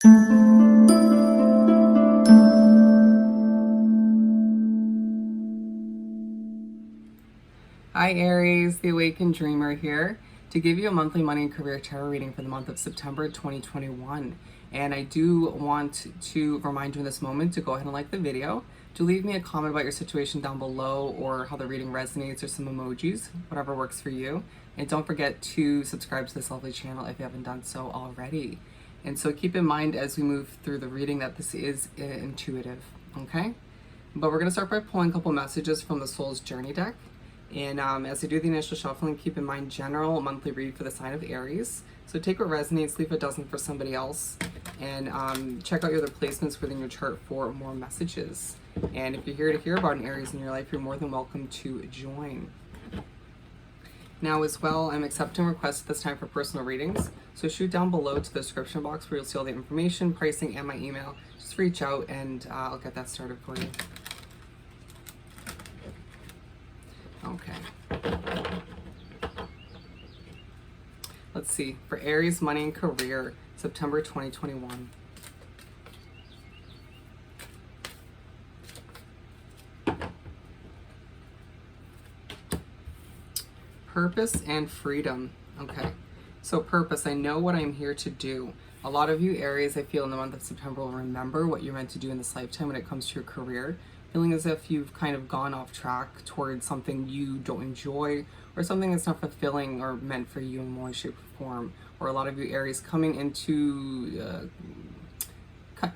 Hi Aries, the Awakened Dreamer here to give you a monthly money and career tarot reading for the month of September 2021. And I do want to remind you in this moment to go ahead and like the video, to leave me a comment about your situation down below or how the reading resonates or some emojis, whatever works for you. And don't forget to subscribe to this lovely channel if you haven't done so already. And so keep in mind as we move through the reading that this is intuitive, okay? But we're going to start by pulling a couple messages from the Soul's Journey deck. And as I do the initial shuffling, keep in mind general monthly read for the sign of Aries. So take what resonates, leave what doesn't for somebody else, and check out your other placements within your chart for more messages. And if you're here to hear about an Aries in your life, you're more than welcome to join. Now as well, I'm accepting requests at this time for personal readings. So shoot down below to the description box where you'll see all the information, pricing, and my email. Just reach out and I'll get that started for you. Okay. Let's see. For Aries, money and career, September 2021. Purpose and freedom. Okay. So purpose, I know what I'm here to do. A lot of you Aries, I feel in the month of September will remember what you're meant to do in this lifetime when it comes to your career. Feeling as if you've kind of gone off track towards something you don't enjoy or something that's not fulfilling or meant for you in one shape or form. Or a lot of you Aries coming into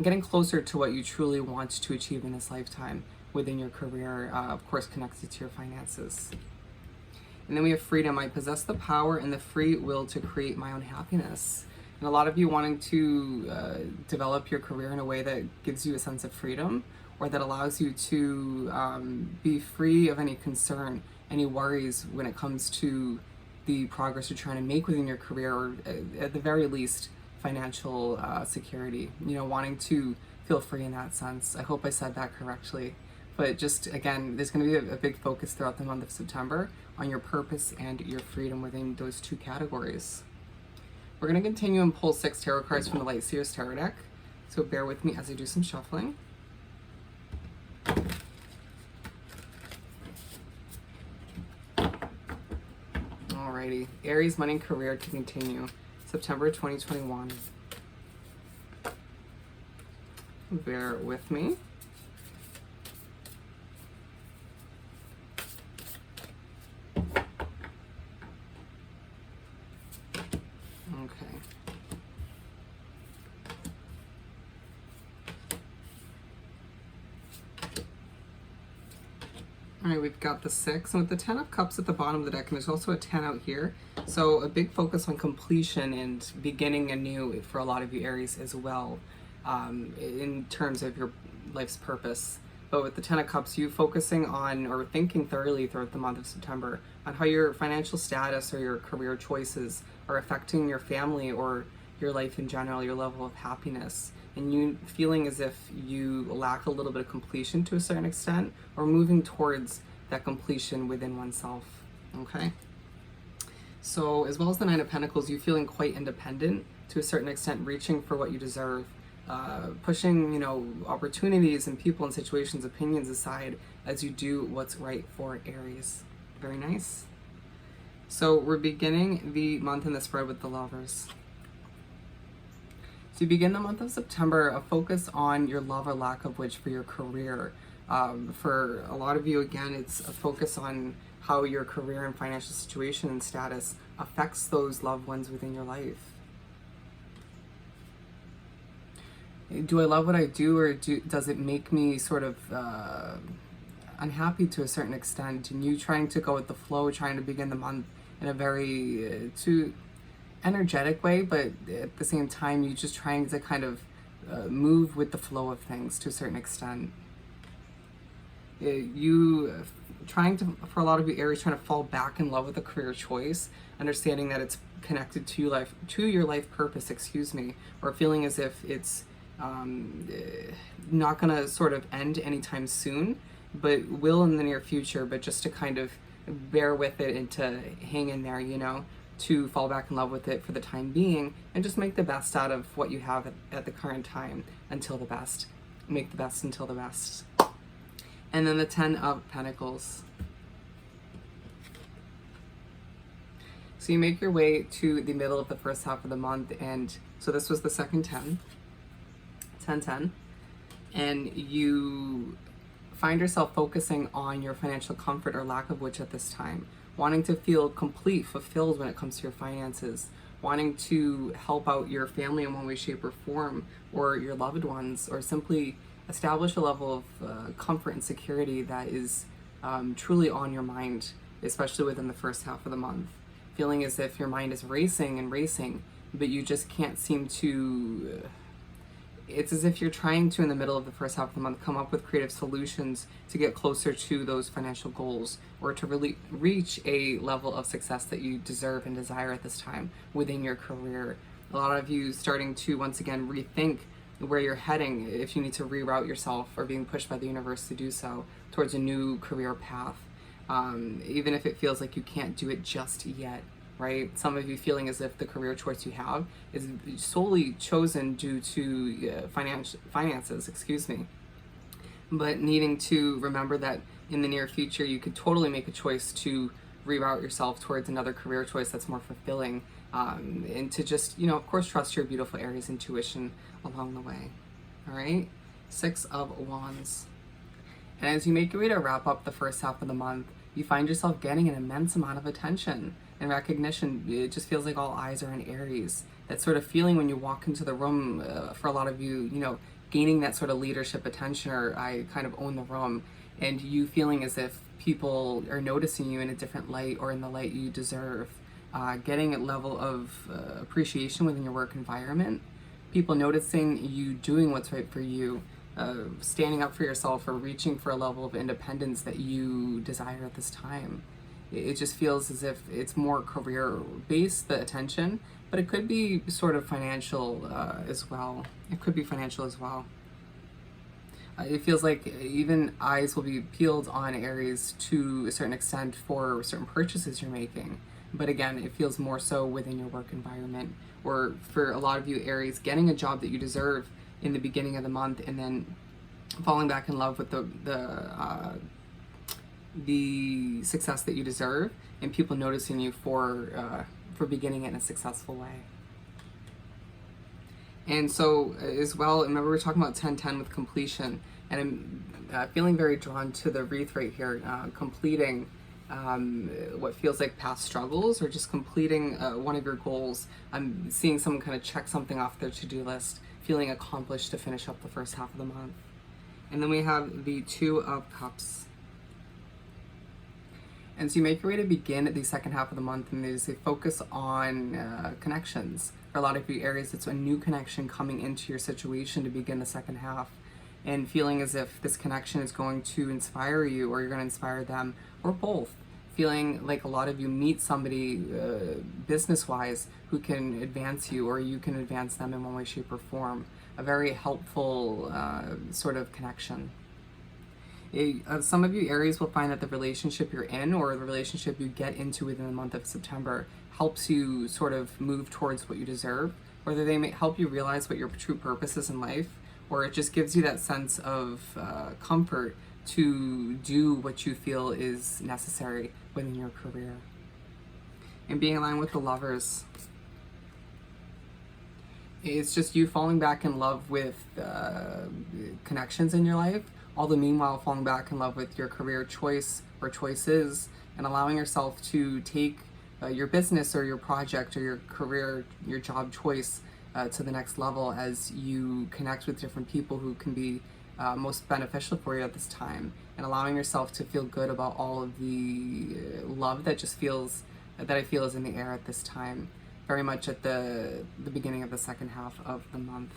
getting closer to what you truly want to achieve in this lifetime within your career, of course connected to your finances. And then we have freedom. I possess the power and the free will to create my own happiness. And a lot of you wanting to develop your career in a way that gives you a sense of freedom, or that allows you to be free of any concern, any worries when it comes to the progress you're trying to make within your career, or at the very least, financial security. You know, wanting to feel free in that sense. I hope I said that correctly. But just, again, there's going to be a big focus throughout the month of September on your purpose and your freedom within those two categories. We're going to continue and pull 6 tarot cards from the Light Seers Tarot deck. So bear with me as I do some shuffling. Alrighty, Aries, money and career to continue, September 2021. Bear with me. Okay. All right, we've got the 6, and with the 10 of Cups at the bottom of the deck, and there's also a 10 out here. So a big focus on completion and beginning anew for a lot of you Aries as well, in terms of your life's purpose. But with the 10 of Cups, you focusing on or thinking thoroughly throughout the month of September on how your financial status or your career choices are affecting your family or your life in general, your level of happiness. And you feeling as if you lack a little bit of completion to a certain extent, or moving towards that completion within oneself, okay? So as well as the 9 of Pentacles, you feeling quite independent to a certain extent, reaching for what you deserve, pushing, you know, opportunities and people and situations, opinions aside as you do what's right for Aries. Very nice. So we're beginning the month in the spread with the Lovers. So you begin the month of September, a focus on your love or lack of which for your career. For a lot of you, again, it's a focus on how your career and financial situation and status affects those loved ones within your life. Do I love what I do, or does it make me sort of unhappy to a certain extent? And you trying to go with the flow, trying to begin the month in a very too energetic way, but at the same time you just trying to kind of move with the flow of things to a certain extent. You trying to, for a lot of you Aries, trying to fall back in love with a career choice, understanding that it's connected to your life purpose, excuse me, or feeling as if it's not gonna sort of end anytime soon, but will in the near future, but just to kind of bear with it and to hang in there, you know, to fall back in love with it for the time being and just make the best out of what you have at the current time until the best. Make the best until the best. And then the 10 of Pentacles. So you make your way to the middle of the first half of the month, and so this was the second 10, 10, and you find yourself focusing on your financial comfort or lack of which at this time, wanting to feel complete, fulfilled when it comes to your finances, wanting to help out your family in one way, shape, or form, or your loved ones, or simply establish a level of comfort and security that is truly on your mind, especially within the first half of the month. Feeling as if your mind is racing and racing, but you just can't seem to, it's as if you're trying to, in the middle of the first half of the month, come up with creative solutions to get closer to those financial goals, or to really reach a level of success that you deserve and desire at this time within your career. A lot of you starting to once again rethink where you're heading, if you need to reroute yourself or being pushed by the universe to do so towards a new career path. Even if it feels like you can't do it just yet, right? Some of you feeling as if the career choice you have is solely chosen due to finances, but needing to remember that in the near future you could totally make a choice to reroute yourself towards another career choice that's more fulfilling, and to just, of course, trust your beautiful Aries intuition along the way. All right, 6 of Wands. And as you make your way to wrap up the first half of the month, you find yourself getting an immense amount of attention and recognition. It just feels like all eyes are on Aries. That sort of feeling when you walk into the room, for a lot of you, gaining that sort of leadership attention, or I kind of own the room, and you feeling as if people are noticing you in a different light or in the light you deserve. Getting a level of appreciation within your work environment. People noticing you doing what's right for you. Standing up for yourself, or reaching for a level of independence that you desire at this time. It just feels as if it's more career-based, the attention, but it could be sort of financial as well. It could be financial as well. It feels like even eyes will be peeled on Aries to a certain extent for certain purchases you're making. But again, it feels more so within your work environment, or for a lot of you Aries, getting a job that you deserve in the beginning of the month, and then falling back in love with the success that you deserve, and people noticing you for beginning it in a successful way. And so as well, remember we're talking about 10-10 with completion, and I'm feeling very drawn to the wreath right here, completing what feels like past struggles, or just completing one of your goals. I'm seeing someone kind of check something off their to-do list, feeling accomplished to finish up the first half of the month. And then we have the 2 of Cups. And so you make your way to begin the second half of the month, and there's a focus on connections. For a lot of you Aries, it's a new connection coming into your situation to begin the second half, and feeling as if this connection is going to inspire you, or you're going to inspire them, or both. Feeling like a lot of you meet somebody business-wise who can advance you, or you can advance them in one way, shape, or form. A very helpful sort of connection. Some of you Aries will find that the relationship you're in, or the relationship you get into within the month of September, helps you sort of move towards what you deserve, whether they may help you realize what your true purpose is in life, or it just gives you that sense of comfort to do what you feel is necessary within your career. And being aligned with the Lovers, it's just you falling back in love with connections in your life, all the meanwhile falling back in love with your career choice or choices, and allowing yourself to take your business or your project or your career, your job choice to the next level, as you connect with different people who can be most beneficial for you at this time, and allowing yourself to feel good about all of the love that I feel is in the air at this time, very much at the beginning of the second half of the month.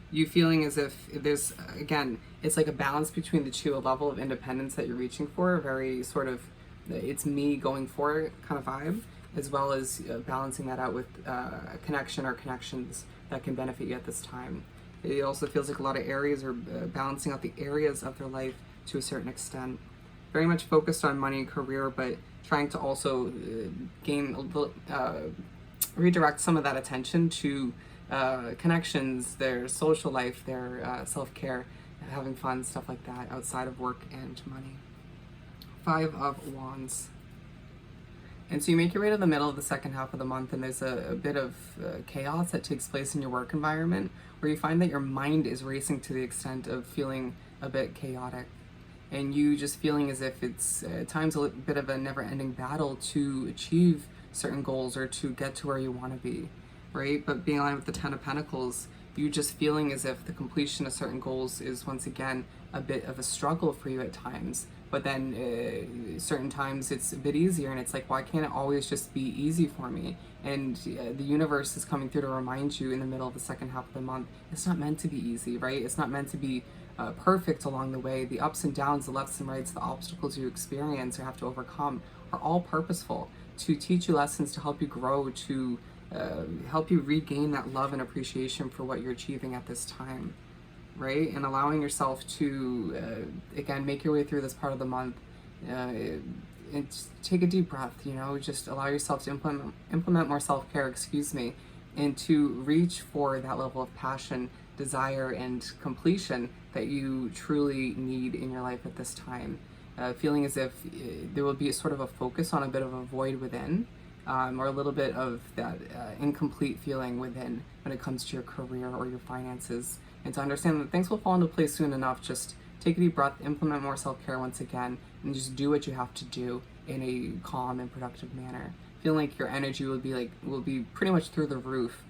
You feeling as if there's, again, it's like a balance between the two, a level of independence that you're reaching for, a very sort of, it's me going for it kind of vibe, as well as balancing that out with a connection or connections that can benefit you at this time. It also feels like a lot of Aries are balancing out the areas of their life to a certain extent. very much focused on money and career, but trying to also redirect some of that attention to connections, their social life, their self-care, having fun, stuff like that outside of work and money. 5 of Wands. And so you make your way to the middle of the second half of the month, and there's a bit of chaos that takes place in your work environment, where you find that your mind is racing to the extent of feeling a bit chaotic. And you just feeling as if it's at times a bit of a never-ending battle to achieve certain goals or to get to where you want to be, right? But being aligned with the Ten of Pentacles, you just feeling as if the completion of certain goals is once again a bit of a struggle for you at times. But then certain times it's a bit easier, and it's like, why can't it always just be easy for me? And the universe is coming through to remind you in the middle of the second half of the month, it's not meant to be easy, right? It's not meant to be perfect along the way. The ups and downs, the lefts and rights, the obstacles you experience or have to overcome are all purposeful to teach you lessons, to help you grow, to help you regain that love and appreciation for what you're achieving at this time, right? And allowing yourself to, again, make your way through this part of the month, and take a deep breath, just allow yourself to implement more self-care, and to reach for that level of passion, desire, and completion that you truly need in your life at this time. Feeling as if there will be a sort of a focus on a bit of a void within, or a little bit of that incomplete feeling within when it comes to your career or your finances. And to understand that things will fall into place soon enough. Just take a deep breath, implement more self-care once again, and just do what you have to do in a calm and productive manner. Feeling like your energy will be pretty much through the roof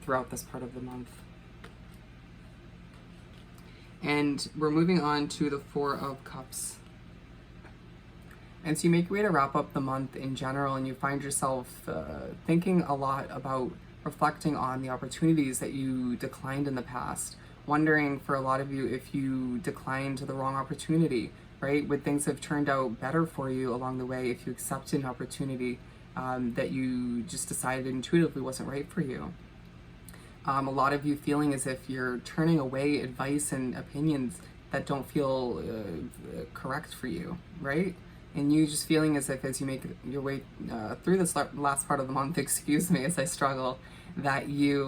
throughout this part of the month. And we're moving on to the Four of Cups. And so you make your way to wrap up the month in general, and you find yourself thinking a lot about reflecting on the opportunities that you declined in the past, wondering for a lot of you if you declined the wrong opportunity, right? Would things have turned out better for you along the way if you accepted an opportunity that you just decided intuitively wasn't right for you? A lot of you feeling as if you're turning away advice and opinions that don't feel correct for you, right? And you just feeling as if as you make your way through this last part of the month, as I struggle, that you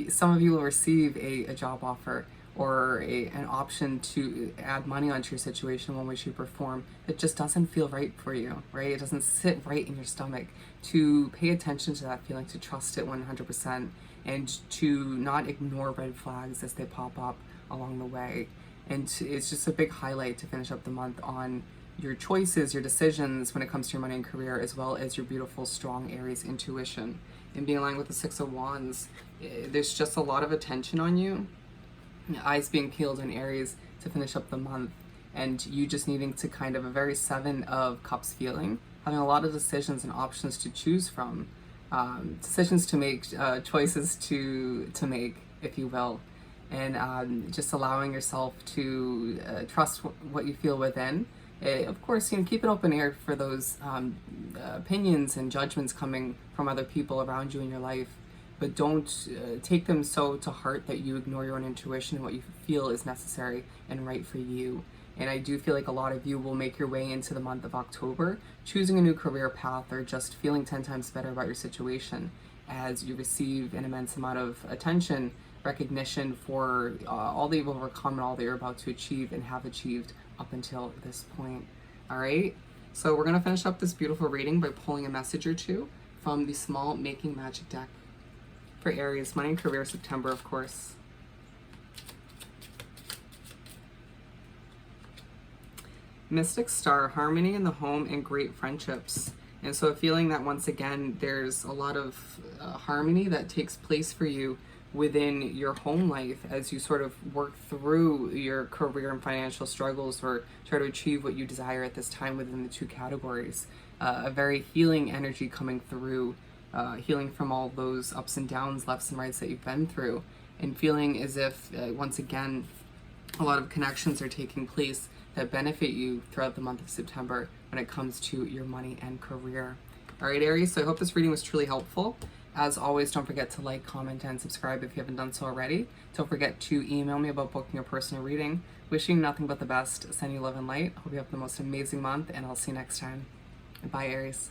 some of you will receive a job offer or an option to add money onto your situation one way, shape, or form that just doesn't feel right for you, right? It doesn't sit right in your stomach. To pay attention to that feeling, to trust it 100%, and to not ignore red flags as they pop up along the way. And it's just a big highlight to finish up the month on your choices, your decisions when it comes to your money and career, as well as your beautiful, strong Aries intuition. And being aligned with the Six of Wands, there's just a lot of attention on you, eyes being peeled in Aries to finish up the month, and you just needing to kind of a very Seven of Cups feeling, having a lot of decisions and options to choose from, decisions to make, choices to make, if you will. And just allowing yourself to trust what you feel within. Of course, keep an open ear for those opinions and judgments coming from other people around you in your life, but don't take them so to heart that you ignore your own intuition and what you feel is necessary and right for you. And I do feel like a lot of you will make your way into the month of October, choosing a new career path or just feeling 10 times better about your situation as you receive an immense amount of attention, recognition for all that you've overcome and all that you're about to achieve and have achieved up until this point. All right, so we're going to finish up this beautiful reading by pulling a message or two from the Small Making Magic deck for Aries, money and career, September, of course. Mystic Star, harmony in the home and great friendships. And so feeling that once again, there's a lot of harmony that takes place for you within your home life as you sort of work through your career and financial struggles or try to achieve what you desire at this time within the two categories. A very healing energy coming through, healing from all those ups and downs, lefts and rights that you've been through, and feeling as if, once again, a lot of connections are taking place that benefit you throughout the month of September when it comes to your money and career. All right, Aries, so I hope this reading was truly helpful. As always, don't forget to like, comment, and subscribe if you haven't done so already. Don't forget to email me about booking a personal reading. Wishing you nothing but the best. Send you love and light. Hope you have the most amazing month, and I'll see you next time. Bye, Aries.